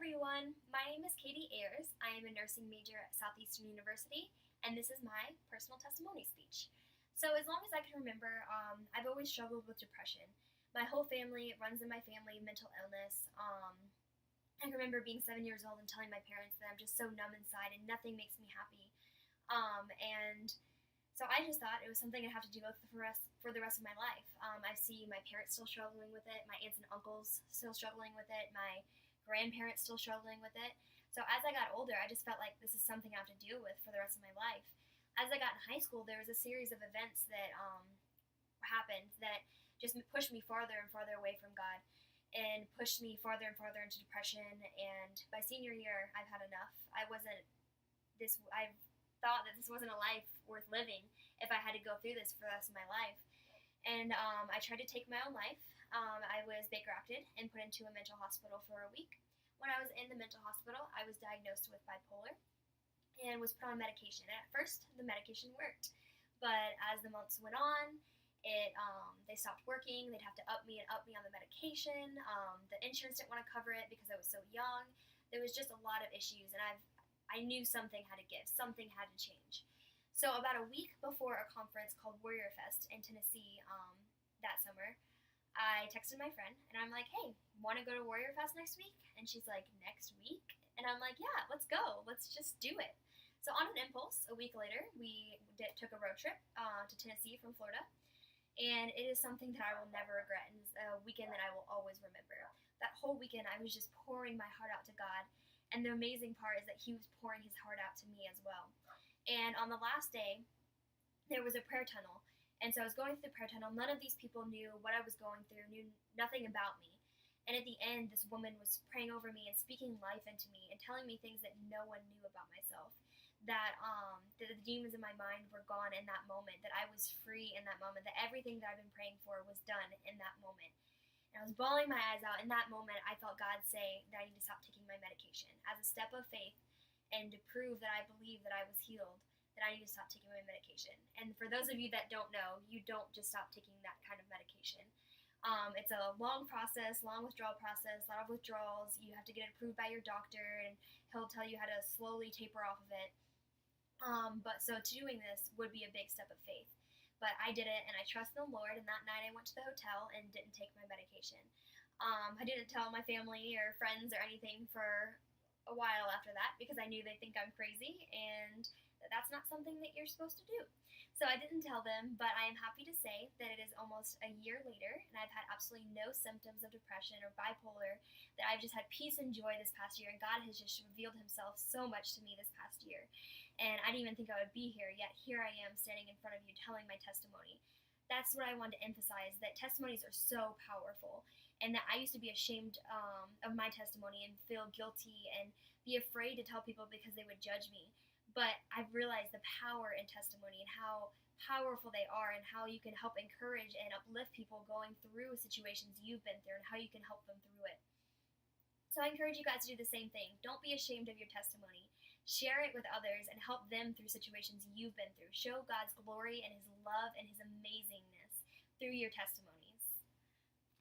everyone, my name is Katie Ayers. I am a nursing major at Southeastern University, and this is my personal testimony speech. So, as long as I can remember, I've always struggled with depression. My whole family, it runs in my family, mental illness. I remember being 7 years old and telling my parents that I'm just so numb inside and nothing makes me happy. And so I just thought it was something I'd have to deal with for the rest of my life. I see my parents still struggling with it, my aunts and uncles still struggling with it, my grandparents still struggling with it. So as I got older, I just felt like this is something I have to deal with for the rest of my life. As I got in high school, there was a series of events that happened that just pushed me farther and farther away from God and pushed me farther and farther into depression. And by senior year, I've had enough. I thought that this wasn't a life worth living if I had to go through this for the rest of my life. And I tried to take my own life. I was Baker acted and put into a mental hospital for a week. When I was in the mental hospital, I was diagnosed with bipolar and was put on medication. And at first, the medication worked, but as the months went on, they stopped working. They'd have to up me on the medication. The insurance didn't want to cover it because I was so young. There was just a lot of issues, and I knew something had to give. Something had to change. So about a week before a conference called Warrior Fest in Tennessee that summer, I texted my friend and I'm like, hey, want to go to Warrior Fest next week? And she's like, next week? And I'm like, yeah, let's go. Let's just do it. So on an impulse, a week later, we took a road trip to Tennessee from Florida. And it is something that I will never regret, and it's a weekend that I will always remember. That whole weekend, I was just pouring my heart out to God. And the amazing part is that He was pouring His heart out to me as well. And on the last day, there was a prayer tunnel. And so I was going through the prayer tunnel. None of these people knew what I was going through, knew nothing about me. And at the end, this woman was praying over me and speaking life into me and telling me things that no one knew about myself. That the demons in my mind were gone in that moment, that I was free in that moment, that everything that I've been praying for was done in that moment. And I was bawling my eyes out. In that moment, I felt God say that I need to stop taking my medication as a step of faith and to prove that I believe that I was healed, that I need to stop taking my medication. And for those of you that don't know, you don't just stop taking that kind of medication. It's a long process, long withdrawal process, a lot of withdrawals. You have to get it approved by your doctor, and he'll tell you how to slowly taper off of it. But so doing this would be a big step of faith. But I did it, and I trust in the Lord, and that night I went to the hotel and didn't take my medication. I didn't tell my family or friends or anything for a while after that because I knew they'd think I'm crazy, and that's not something that you're supposed to do. So I didn't tell them, but I am happy to say that it is almost a year later, and I've had absolutely no symptoms of depression or bipolar, that I've just had peace and joy this past year, and God has just revealed Himself so much to me this past year. And I didn't even think I would be here, yet here I am standing in front of you telling my testimony. That's what I wanted to emphasize, that testimonies are so powerful, and that I used to be ashamed of my testimony and feel guilty and be afraid to tell people because they would judge me. But I've realized the power in testimony and how powerful they are and how you can help encourage and uplift people going through situations you've been through and how you can help them through it. So I encourage you guys to do the same thing. Don't be ashamed of your testimony. Share it with others and help them through situations you've been through. Show God's glory and His love and His amazingness through your testimony.